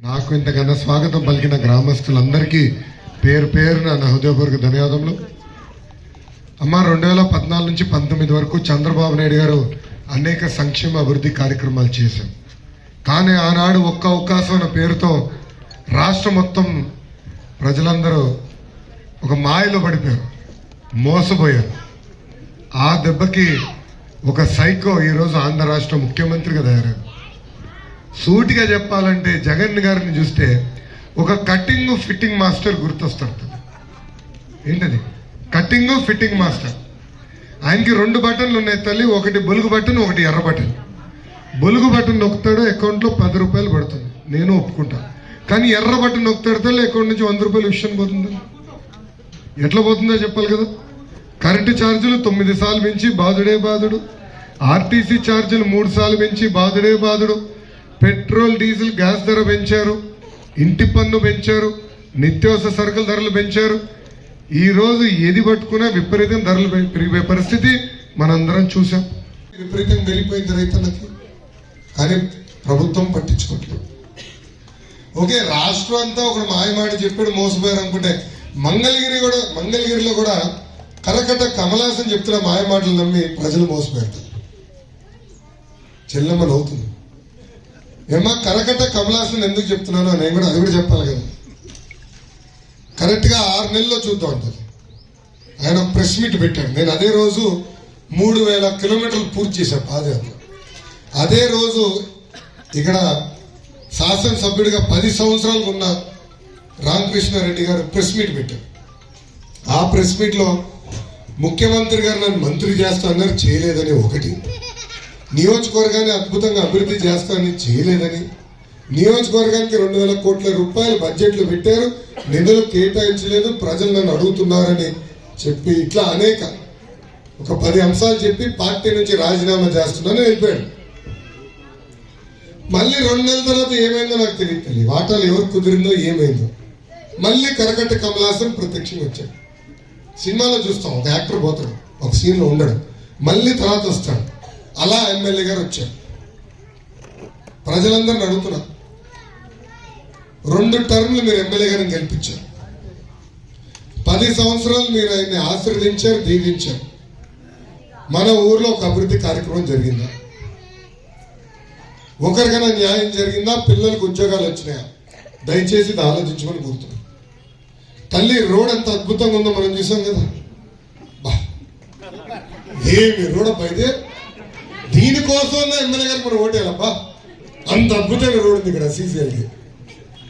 నాకు ఇంతకన్నా స్వాగతం పలికిన గ్రామస్తులందరికీ పేరు పేరున నా హృదయపూర్వక ధన్యవాదములు. అమ్మ 2014 నుంచి 19 వరకు చంద్రబాబు నాయుడు గారు అనేక సంక్షేమ అభివృద్ధి కార్యక్రమాలు చేశారు. కానీ ఆనాడు ఒక్క అవకాశం అన్న పేరుతో రాష్ట్రం మొత్తం ప్రజలందరూ ఒక మాయలో పడిపోయారు, మోసపోయారు. ఆ దెబ్బకి ఒక సైకో ఈరోజు ఆంధ్ర రాష్ట్ర ముఖ్యమంత్రిగా తయారయ్యారు. సూటిగా చెప్పాలంటే జగన్ గారిని చూస్తే ఒక కటింగ్ ఫిట్టింగ్ మాస్టర్ గుర్తొస్తాడు. ఏంటది? Cutting fitting master. ఆయనకి 2 బటన్లు ఉన్నాయి తల్లి, ఒకటి బొలుగు బటన్, ఒకటి ఎర్ర బటన్. బొలుగు బటన్ నొక్కుతాడు, అకౌంట్లో 10 రూపాయలు పడుతుంది, నేను ఒప్పుకుంటాను. కానీ ఎర్ర బటన్ నొక్కుతాడు తల్లి, అకౌంట్ నుంచి 100 రూపాయలు విషయం పోతుంది. ఎట్లా పోతుందో చెప్పాలి కదా. కరెంటు ఛార్జీలు 9 సార్లు పెంచి బాధుడే బాధుడు, ఆర్టీసీ ఛార్జీలు 3 సార్లు పెంచి బాధుడే బాధుడు, పెట్రోల్ డీజిల్ గ్యాస్ ధర పెంచారు, ఇంటి పన్ను పెంచారు, నిత్యావసర సరుకుల ధరలు పెంచారు. ఈరోజు ఏది పట్టుకున్నా విపరీతం ధరలు పెరిగే పరిస్థితి మనందరం చూసాం. విపరీతంగా పెరిగిపోయింది రైతులకి, కానీ ప్రభుత్వం పట్టించుకోవట్లేదు. ఓకే, రాష్ట్రం అంతా ఒక మాయమాట చెప్పాడు, మోసపోయారు అనుకుంటే మంగళగిరిలో కూడా కరకట్ట కమలాసన్ చెప్తున్న మాయమాటలు నమ్మి ప్రజలు మోసపోయారు. చెల్లెమ్మ నవ్వుతుంది. ఏమా కరకట్ట కమలాసన్ ఎందుకు చెప్తున్నానో నేను కూడా అది కూడా చెప్పాలి కదా. కరెక్ట్గా 6 నెలల్లో చూద్దాం ఉంటుంది. ఆయన ప్రెస్ మీట్ పెట్టాడు. నేను అదే రోజు 3000 కిలోమీటర్లు పూర్తి చేశాను పాదయాత్ర. అదే రోజు ఇక్కడ శాసనసభ్యుడిగా 10 సంవత్సరాలు ఉన్న రామకృష్ణారెడ్డి గారు ప్రెస్ మీట్ పెట్టారు. ఆ ప్రెస్ మీట్లో ముఖ్యమంత్రి గారు నన్ను మంత్రి చేస్తానన్నారు, చేయలేదని ఒకటి. నియోజకవర్గాన్ని అద్భుతంగా అభివృద్ధి చేస్తానని చేయలేదని, నియోజకవర్గానికి 2000 కోట్ల రూపాయలు బడ్జెట్లు పెట్టారు, నిధులు కేటాయించలేదు, ప్రజలు నన్ను అడుగుతున్నారని చెప్పి ఇట్లా అనేక ఒక 10 అంశాలు చెప్పి పార్టీ నుంచి రాజీనామా చేస్తున్నానని వెళ్ళిపోయాడు. మళ్ళీ 2 నెలల తర్వాత ఏమైందో నాకు తెలియదు, వాటాలు ఎవరు కుదిరిందో ఏమైందో. మళ్ళీ కరకట్ట కమలాసన్ ప్రత్యక్షంగా వచ్చాడు. సినిమాలో చూస్తాం, ఒక యాక్టర్ పోతాడు, ఒక సీన్లో ఉండడు, మళ్ళీ తర్వాత వస్తాడు. అలా ఎమ్మెల్యే గారు వచ్చారు. ప్రజలందరిని అడుగుతున్నారు, 2 టర్మ్లు మీరు ఎమ్మెల్యే గారిని గెలిపించారు, 10 సంవత్సరాలు మీరు ఆయన్ని ఆశీర్వదించారు, దీవించారు. మన ఊర్లో ఒక అభివృద్ధి కార్యక్రమం జరిగిందా? ఒకరికైనా న్యాయం జరిగిందా? పిల్లలకు ఉద్యోగాలు వచ్చినాయా? దయచేసి ఇది ఆలోచించమని కోరుతున్నాం. తల్లి రోడ్ ఎంత అద్భుతంగా ఉందో మనం చూసాం కదా. ఏమి రోడ్ అబ్బా అయితే, దీనికోసం ఎమ్మెల్యే గారికి మనం ఓటేయాలబ్బా, అంత అద్భుతమైన రోడ్ ఉంది ఇక్కడ సీసీఎల్కి.